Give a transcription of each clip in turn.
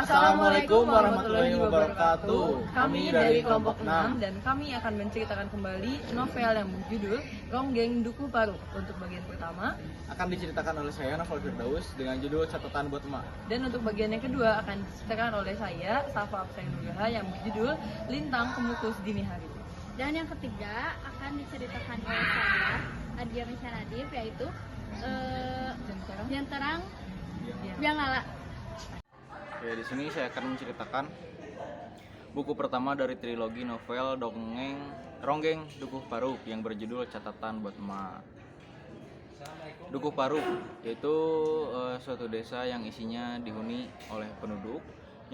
Assalamualaikum warahmatullahi wabarakatuh. Kami dari kelompok 6 dan kami akan menceritakan kembali novel yang berjudul Ronggeng Duku Paruk. Untuk bagian pertama Akan diceritakan oleh saya Novel Firdaus dengan judul Catatan Buat Emak. dan untuk bagian yang kedua akan diceritakan oleh saya Safa Absain Nugraha yang berjudul Lintang Kemukus Dini Hari. Dan yang ketiga akan diceritakan oleh saya Adia Misha Nadif, yaitu Yang Terang Yang Lala. Ya, di sini saya akan menceritakan buku pertama dari trilogi novel Ronggeng Dukuh Paruk yang berjudul Catatan Buat Emak. Dukuh Paruk yaitu suatu desa yang isinya dihuni oleh penduduk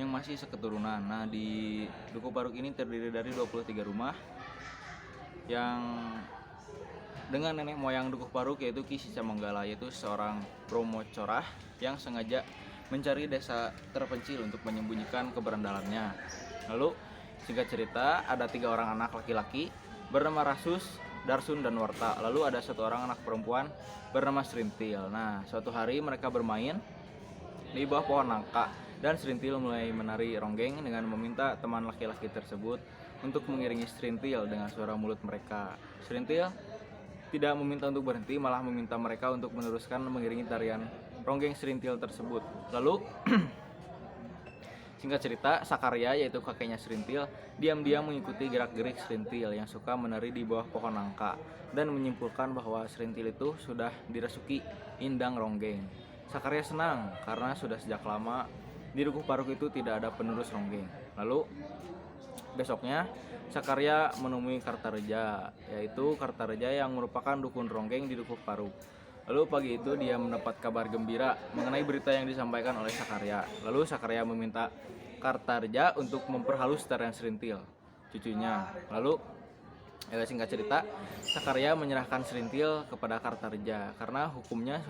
yang masih seketurunan. Nah, di Dukuh Paruk ini terdiri dari 23 rumah yang dengan nenek moyang Dukuh Paruk yaitu Ki Sicamonggala, yaitu seorang Bromo Corah yang sengaja mencari desa terpencil untuk menyembunyikan keberandalannya. Lalu singkat cerita, ada 3 orang anak laki-laki bernama Rasus, Darsun, dan Warta. Lalu ada 1 orang anak perempuan bernama Serintil. Nah, suatu hari mereka bermain di bawah pohon nangka dan Serintil mulai menari ronggeng dengan meminta teman laki-laki tersebut untuk mengiringi Serintil dengan suara mulut mereka. Serintil tidak meminta untuk berhenti, malah meminta mereka untuk meneruskan mengiringi tarian ronggeng Serintil tersebut. Lalu singkat cerita, Sakarya yaitu kakeknya Serintil diam-diam mengikuti gerak-gerik Serintil yang suka menari di bawah pohon nangka dan menyimpulkan bahwa Serintil itu sudah dirasuki indang ronggeng. Sakarya senang karena sudah sejak lama di Dukuh Paruk itu tidak ada penerus ronggeng. Lalu besoknya Sakarya menemui Kartareja, yaitu Kartareja yang merupakan dukun ronggeng di Dukuh Paruk. Lalu pagi itu dia mendapat kabar gembira mengenai berita yang disampaikan oleh Sakarya. Lalu Sakarya meminta Kartareja untuk memperhalus tarian Serintil, cucunya. Lalu singkat cerita, Sakarya menyerahkan Serintil kepada Kartareja karena hukumnya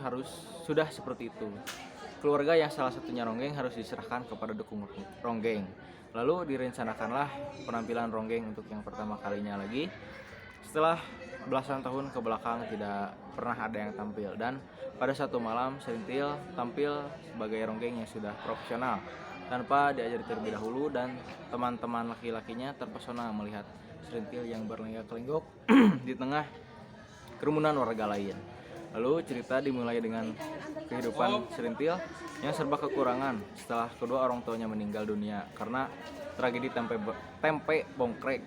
sudah seperti itu. Keluarga yang salah satunya ronggeng harus diserahkan kepada dukun ronggeng. Lalu direncanakanlah penampilan ronggeng untuk yang pertama kalinya lagi setelah belasan tahun ke belakang tidak pernah ada yang tampil. Dan pada satu malam Serintil tampil sebagai ronggeng yang sudah profesional tanpa diajari terlebih dahulu, dan teman-teman laki-lakinya terpesona melihat Serintil yang berlenggak-lenggok di tengah kerumunan warga lain. Lalu cerita dimulai dengan kehidupan Serintil yang serba kekurangan setelah kedua orang tuanya meninggal dunia karena tragedi tempe bongkrek.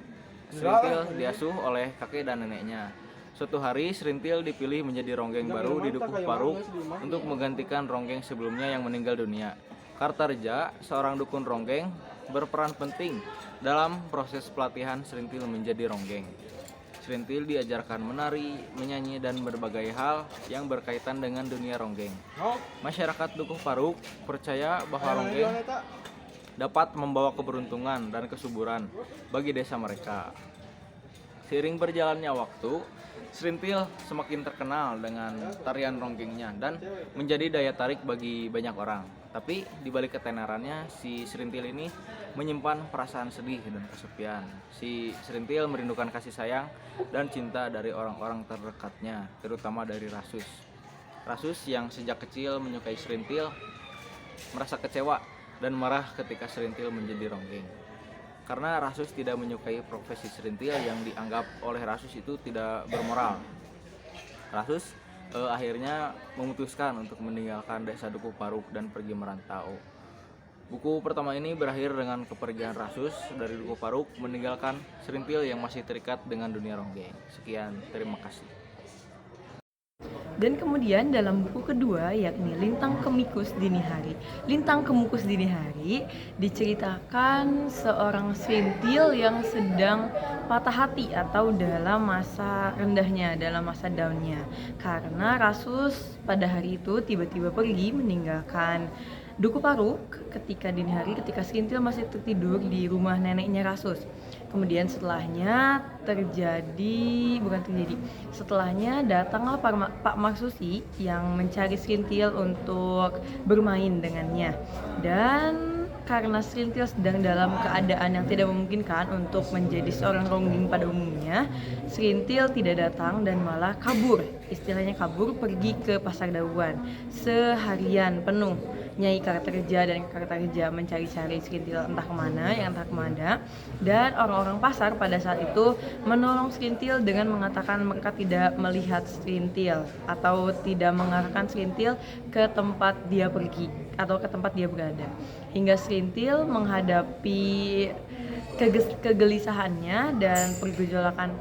Serintil diasuh oleh kakek dan neneknya. Suatu hari Serintil dipilih menjadi ronggeng baru di Dukuh Paruk untuk menggantikan ronggeng sebelumnya yang meninggal dunia. Kartareja, seorang dukun ronggeng, berperan penting dalam proses pelatihan Serintil menjadi ronggeng. Serintil diajarkan menari, menyanyi, dan berbagai hal yang berkaitan dengan dunia ronggeng. Masyarakat Dukuh Paruk percaya bahwa ronggeng dapat membawa keberuntungan dan kesuburan bagi desa mereka. Seiring berjalannya waktu, Serintil semakin terkenal dengan tarian ronggengnya dan menjadi daya tarik bagi banyak orang. Tapi di balik ketenarannya, si Serintil ini menyimpan perasaan sedih dan kesepian. Si Serintil merindukan kasih sayang dan cinta dari orang-orang terdekatnya, terutama dari Rasus. Rasus yang sejak kecil menyukai Serintil merasa kecewa dan marah ketika Serintil menjadi ronggeng. Karena Rasus tidak menyukai profesi Serintil yang dianggap oleh Rasus itu tidak bermoral. Rasus akhirnya memutuskan untuk meninggalkan desa Dukuh Paruk dan pergi merantau. Buku pertama ini berakhir dengan kepergian Rasus dari Dukuh Paruk meninggalkan Serintil yang masih terikat dengan dunia ronggeng. Sekian, terima kasih. Dan kemudian dalam buku kedua yakni Lintang Kemukus Dini Hari. Lintang Kemukus Dini Hari diceritakan seorang Serintil yang sedang patah hati atau dalam masa rendahnya, dalam masa downnya. Karena Rasus pada hari itu tiba-tiba pergi meninggalkan Dukuh Paruk ketika dini hari, ketika Serintil masih tertidur di rumah neneknya Rasus. Kemudian setelahnya datanglah Pak Marsusi yang mencari Serintil untuk bermain dengannya. Dan karena Serintil sedang dalam keadaan yang tidak memungkinkan untuk menjadi seorang ronggeng pada umumnya, Serintil tidak datang dan malah kabur, istilahnya kabur, pergi ke Pasar Dauan seharian penuh. Nyai Kartareja dan Kartareja mencari-cari Serintil entah kemana, dan orang-orang pasar pada saat itu menolong Serintil dengan mengatakan mereka tidak melihat Serintil atau tidak mengarahkan Serintil ke tempat dia pergi atau ke tempat dia berada, hingga Serintil menghadapi kegelisahannya dan pergolakan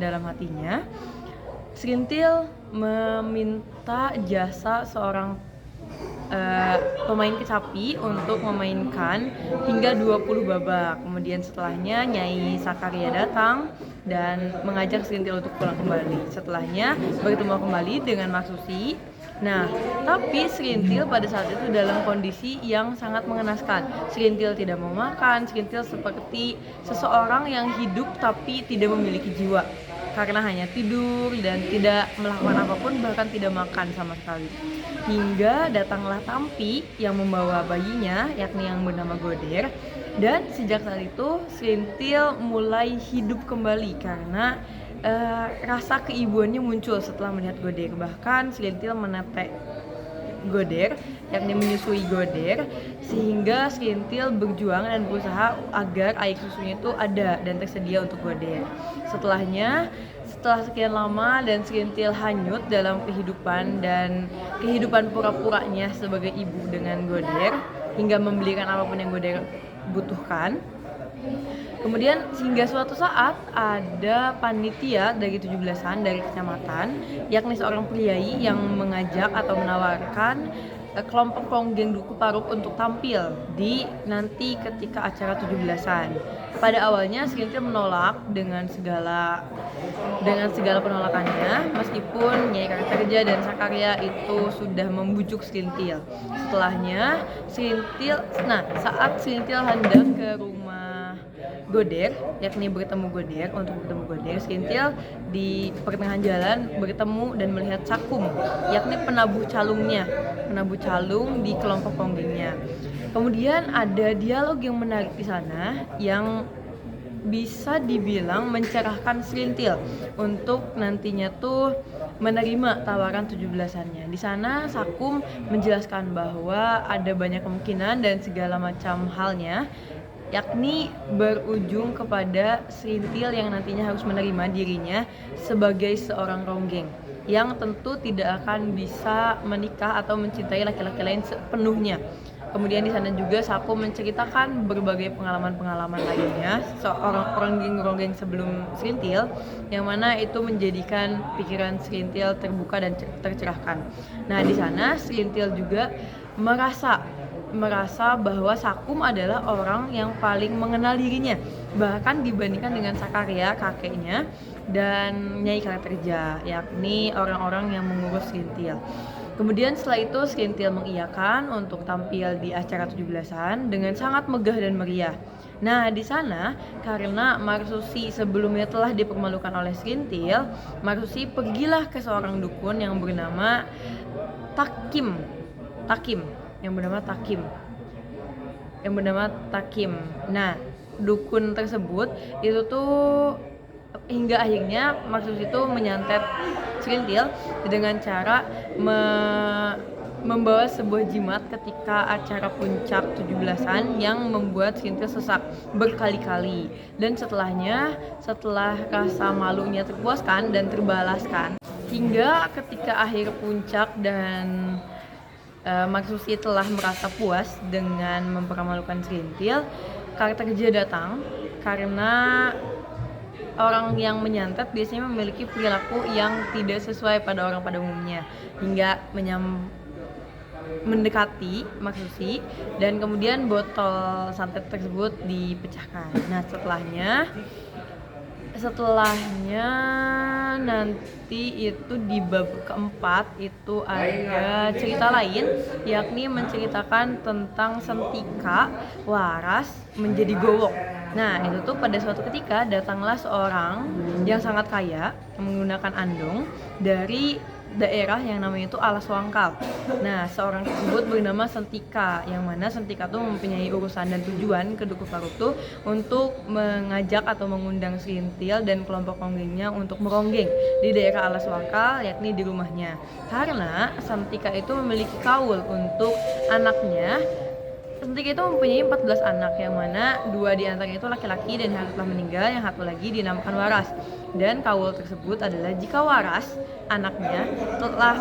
dalam hatinya. Serintil meminta jasa seorang pemain kecapi untuk memainkan hingga 20 babak. Kemudian setelahnya Nyai Sakaria datang dan mengajak Serintil untuk pulang kembali. Setelahnya bertemu kembali dengan Maksusi. Nah, tapi Serintil pada saat itu dalam kondisi yang sangat mengenaskan. Serintil tidak mau makan, Serintil seperti seseorang yang hidup tapi tidak memiliki jiwa, karena hanya tidur dan tidak melakukan apapun, bahkan tidak makan sama sekali. Hingga datanglah Tampi yang membawa bayinya, yakni yang bernama Goder. Dan sejak saat itu Serintil mulai hidup kembali karena rasa keibuannya muncul setelah melihat Goder. Bahkan Serintil menetek Goder, yakni menyusui Goder, sehingga Serintil berjuang dan berusaha agar air susunya itu ada dan tersedia untuk Goder. Setelah sekian lama dan Serintil hanyut dalam kehidupan pura-puranya sebagai ibu dengan Goder, hingga membelikan apapun yang Goder butuhkan. Kemudian hingga suatu saat ada panitia dari 17-an dari kecamatan, yakni seorang priai yang mengajak atau menawarkan kelompok ronggeng Duku Paruk untuk tampil di nanti ketika acara 17-an. Pada awalnya Serintil menolak dengan segala penolakannya, meskipun Nyai Kartareja dan Sakaria itu sudah membujuk Serintil. Setelahnya saat Serintil hendak ke rumah Goder, yakni bertemu Goder, Serintil di pertengahan jalan bertemu dan melihat Sakum, yakni penabuh calung di kelompok ronggengnya. Kemudian ada dialog yang menarik di sana yang bisa dibilang mencerahkan Serintil untuk nantinya tuh menerima tawaran 17-annya. Di sana Sakum menjelaskan bahwa ada banyak kemungkinan dan segala macam halnya, yakni berujung kepada Serintil yang nantinya harus menerima dirinya sebagai seorang ronggeng yang tentu tidak akan bisa menikah atau mencintai laki-laki lain sepenuhnya. Kemudian di sana juga Sakum menceritakan berbagai pengalaman-pengalaman lainnya seorang ronggeng sebelum Serintil, yang mana itu menjadikan pikiran Serintil terbuka dan tercerahkan. Nah, di sana Serintil juga merasa bahwa Sakum adalah orang yang paling mengenal dirinya, bahkan dibandingkan dengan Sakaria, kakeknya, dan Nyai Kartareja, yakni orang-orang yang mengurus Serintil. Kemudian setelah itu Serintil mengiyakan untuk tampil di acara 17-an dengan sangat megah dan meriah. Nah, di sana karena Maksusi sebelumnya telah dipermalukan oleh Serintil, Maksusi pergilah ke seorang dukun yang bernama Takim. Nah, dukun tersebut itu tuh hingga akhirnya Maksusi itu menyantet Serintil dengan cara membawa sebuah jimat ketika acara puncak 17-an yang membuat Serintil sesak berkali-kali. Dan setelah rasa malunya terpuaskan dan terbalaskan, hingga ketika akhir puncak dan Maksusi telah merasa puas dengan mempermalukan Serintil, Kartareja datang karena orang yang menyantet biasanya memiliki perilaku yang tidak sesuai pada orang pada umumnya, hingga mendekati Maksusi dan kemudian botol santet tersebut dipecahkan. Nah, setelahnya nanti itu di bab keempat itu ada cerita lain, yakni menceritakan tentang Sentika waras menjadi gowok. Nah, itu tuh pada suatu ketika datanglah seorang yang sangat kaya yang menggunakan andong dari daerah yang namanya itu Alas Wangkal. Nah, seorang tersebut bernama Sentika, yang mana Sentika tuh mempunyai urusan dan tujuan ke Duku Paruk tuh untuk mengajak atau mengundang Serintil dan kelompok ronggengnya untuk meronggeng di daerah Alas Wangkal, yakni di rumahnya. Karena Sentika itu memiliki kaul untuk anaknya. Sentika itu mempunyai 14 anak, yang mana 2 di antaranya itu laki-laki dan yang telah meninggal, yang satu lagi dinamakan Waras. Dan kaul tersebut adalah jika Waras, anaknya, telah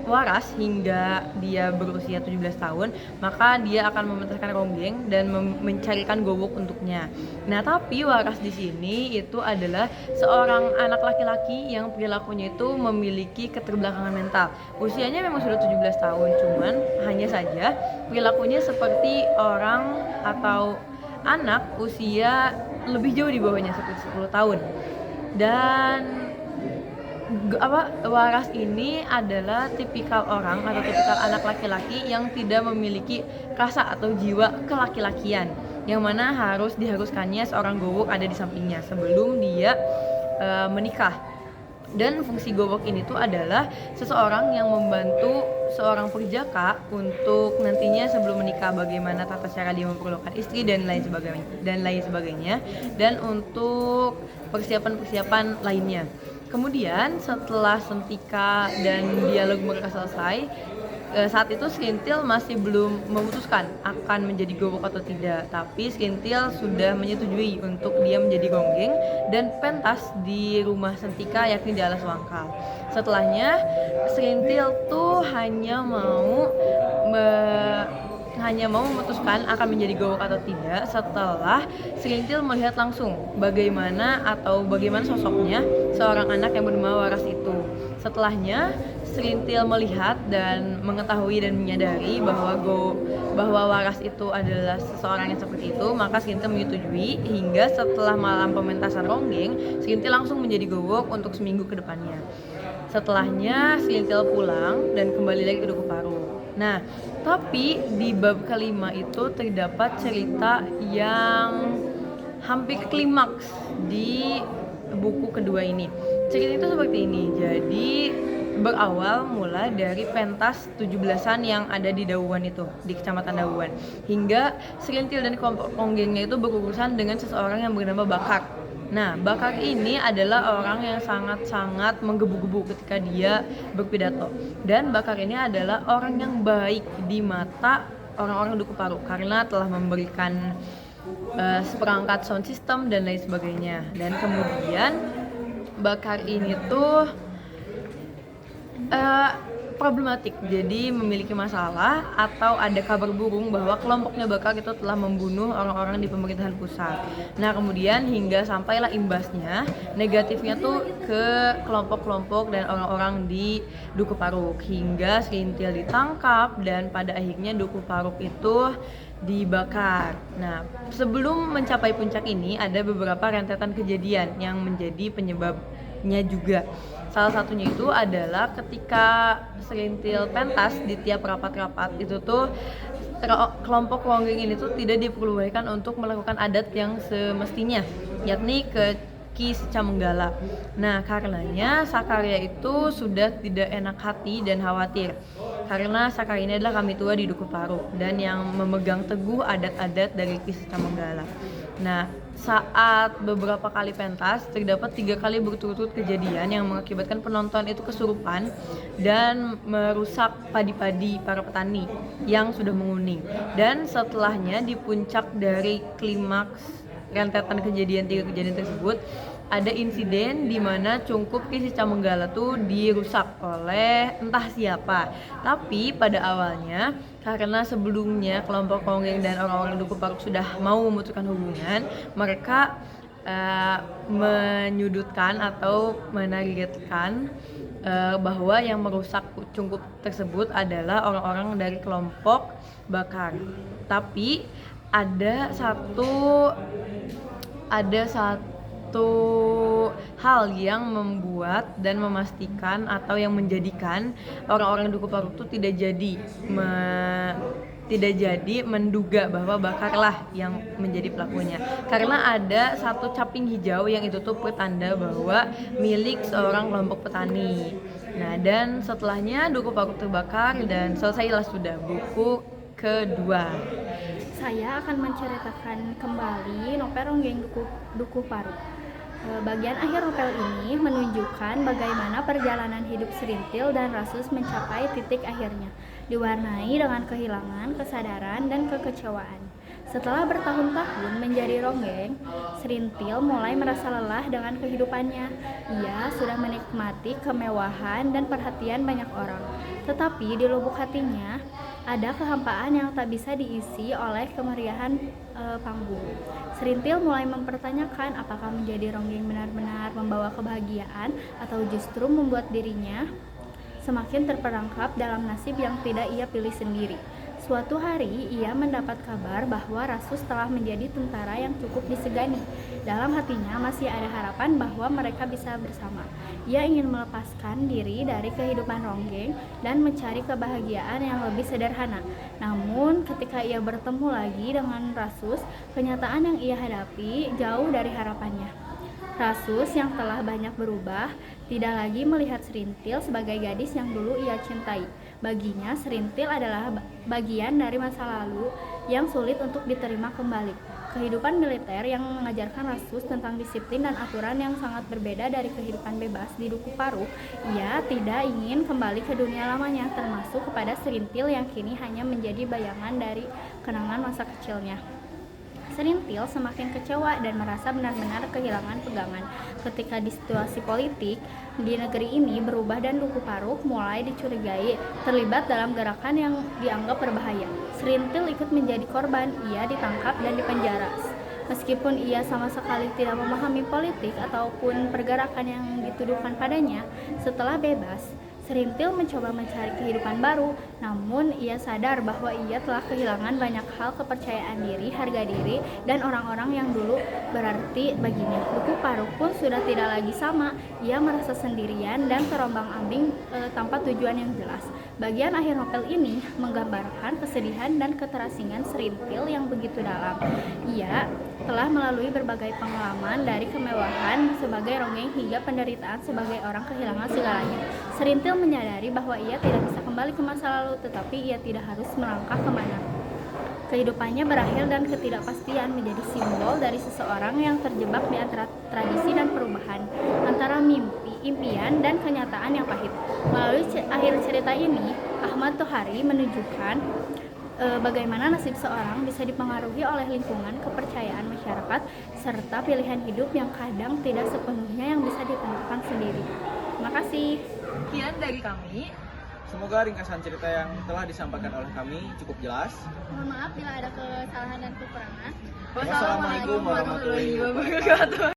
waras hingga dia berusia 17 tahun, maka dia akan memetaskan ronggeng dan mencarikan gowok untuknya. Nah, tapi Waras di sini itu adalah seorang anak laki-laki yang perilakunya itu memiliki keterbelakangan mental. Usianya memang sudah 17 tahun, cuman hanya saja perilakunya seperti orang atau anak usia lebih jauh di bawahnya, seperti 10 tahun. Dan Waras ini adalah tipikal orang atau tipikal anak laki-laki yang tidak memiliki rasa atau jiwa kelaki-lakian, yang mana diharuskannya seorang gowok ada di sampingnya sebelum dia menikah. Dan fungsi gowok ini tuh adalah seseorang yang membantu seorang perjaka untuk nantinya sebelum menikah, bagaimana tata cara dia memperlakukan istri dan lain sebagainya, dan untuk persiapan lainnya. Kemudian setelah Sentika dan dialog mereka selesai, saat itu Serintil masih belum memutuskan akan menjadi gowok atau tidak, tapi Serintil sudah menyetujui untuk dia menjadi gonggeng dan pentas di rumah Sentika, yakni di Alas Wangkal. Setelahnya Serintil tuh hanya mau memutuskan akan menjadi gowok atau tidak setelah Serintil melihat langsung bagaimana sosoknya seorang anak yang bernama Waras itu. Setelahnya Serintil melihat dan mengetahui dan menyadari bahwa Waras itu adalah seseorang yang seperti itu, maka Serintil menyetujui, hingga setelah malam pementasan ronggeng, Serintil langsung menjadi gowok untuk seminggu ke depannya. Setelahnya Serintil pulang dan kembali lagi ke Duku Paruk. Nah, tapi di bab kelima itu terdapat cerita yang hampir klimaks di buku kedua ini. Cerita itu seperti ini. Jadi berawal mula dari pentas 17-an yang ada di Dauwan itu, di Kecamatan Dauwan, hingga Serintil dan kelompok ronggengnya itu berurusan dengan seseorang yang bernama Bakar. Nah, Bakar ini adalah orang yang sangat-sangat menggebu-gebu ketika dia berpidato. Dan Bakar ini adalah orang yang baik di mata orang-orang Duku Paruk karena telah memberikan seperangkat sound system dan lain sebagainya. Dan kemudian Bakar ini tuh problematik, jadi memiliki masalah atau ada kabar burung bahwa kelompoknya Bakar itu telah membunuh orang-orang di pemerintahan pusat. Nah, kemudian hingga sampailah imbasnya negatifnya tuh ke kelompok-kelompok dan orang-orang di Duku Paruk, hingga Serintil ditangkap dan pada akhirnya Duku Paruk itu dibakar. Nah, sebelum mencapai puncak ini ada beberapa rentetan kejadian yang menjadi penyebabnya juga. Salah satunya itu adalah ketika Serintil pentas di tiap rapat-rapat itu tuh kelompok ronggeng ini tuh tidak diperbolehkan untuk melakukan adat yang semestinya, yakni ke Ki Secamenggala. Nah, karenanya Sakarya itu sudah tidak enak hati dan khawatir karena Sakarya ini adalah kami tua di Duku Paruk dan yang memegang teguh adat-adat dari Ki Secamenggala. Nah, saat beberapa kali pentas terdapat 3 kali berturut-turut kejadian yang mengakibatkan penonton itu kesurupan dan merusak padi-padi para petani yang sudah menguning. Dan setelahnya di puncak dari klimaks rentetan kejadian 3 kejadian tersebut ada insiden di mana cungkup Ki Secamenggala tuh dirusak oleh entah siapa. Tapi pada awalnya karena sebelumnya kelompok ronggeng dan orang-orang Duku Paruk sudah mau memutuskan hubungan, mereka menyudutkan atau menargetkan bahwa yang merusak cungkup tersebut adalah orang-orang dari kelompok Bakar. Tapi ada satu hal yang membuat dan memastikan atau yang menjadikan orang-orang Duku Paruk itu tidak jadi menduga bahwa Bakarlah yang menjadi pelakunya. Karena ada satu caping hijau yang itu tuh pertanda bahwa milik seorang kelompok petani. Nah, dan setelahnya Duku Paruk terbakar dan selesailah sudah buku kedua. Saya akan menceritakan kembali novel Ronggeng Duku Paruk. Bagian akhir novel ini menunjukkan bagaimana perjalanan hidup Serintil dan Rasus mencapai titik akhirnya, diwarnai dengan kehilangan, kesadaran, dan kekecewaan. Setelah bertahun-tahun menjadi ronggeng, Serintil mulai merasa lelah dengan kehidupannya. Ia sudah menikmati kemewahan dan perhatian banyak orang, tetapi di lubuk hatinya ada kehampaan yang tak bisa diisi oleh kemeriahan panggung. Serintil mulai mempertanyakan apakah menjadi ronggeng benar-benar membawa kebahagiaan atau justru membuat dirinya semakin terperangkap dalam nasib yang tidak ia pilih sendiri. Suatu hari, ia mendapat kabar bahwa Rasus telah menjadi tentara yang cukup disegani. Dalam hatinya masih ada harapan bahwa mereka bisa bersama. Ia ingin melepaskan diri dari kehidupan ronggeng dan mencari kebahagiaan yang lebih sederhana. Namun, ketika ia bertemu lagi dengan Rasus, kenyataan yang ia hadapi jauh dari harapannya. Rasus yang telah banyak berubah tidak lagi melihat Serintil sebagai gadis yang dulu ia cintai. Baginya, Serintil adalah bagian dari masa lalu yang sulit untuk diterima kembali. Kehidupan militer yang mengajarkan Rasus tentang disiplin dan aturan yang sangat berbeda dari kehidupan bebas di Duku Paruk. Ia tidak ingin kembali ke dunia lamanya, termasuk kepada Serintil yang kini hanya menjadi bayangan dari kenangan masa kecilnya. Serintil semakin kecewa dan merasa benar-benar kehilangan pegangan ketika di situasi politik di negeri ini berubah dan Duku Paruk mulai dicurigai terlibat dalam gerakan yang dianggap berbahaya. Serintil ikut menjadi korban, ia ditangkap dan dipenjara. Meskipun ia sama sekali tidak memahami politik ataupun pergerakan yang dituduhkan padanya, setelah bebas, Serintil mencoba mencari kehidupan baru, namun ia sadar bahwa ia telah kehilangan banyak hal kepercayaan diri, harga diri, dan orang-orang yang dulu berarti baginya. Duku Paruk pun sudah tidak lagi sama, ia merasa sendirian dan terombang-ambing tanpa tujuan yang jelas. Bagian akhir novel ini menggambarkan kesedihan dan keterasingan Serintil yang begitu dalam. Ia telah melalui berbagai pengalaman dari kemewahan sebagai ronggeng hingga penderitaan sebagai orang kehilangan segalanya. Serintil menyadari bahwa ia tidak bisa kembali ke masa lalu, tetapi ia tidak harus melangkah kemana. Kehidupannya berakhir dan ketidakpastian menjadi simbol dari seseorang yang terjebak di antara tradisi dan perubahan, antara mimpi, impian, dan kenyataan yang pahit. Melalui akhir cerita ini, Ahmad Tohari menunjukkan bagaimana nasib seorang bisa dipengaruhi oleh lingkungan, kepercayaan masyarakat, serta pilihan hidup yang kadang tidak sepenuhnya yang bisa ditentukan sendiri. Terima kasih. Sekian dari kami. Semoga ringkasan cerita yang telah disampaikan oleh kami cukup jelas. Mohon maaf bila ada kesalahan dan kekurangan. Wassalamualaikum warahmatullahi wabarakatuh.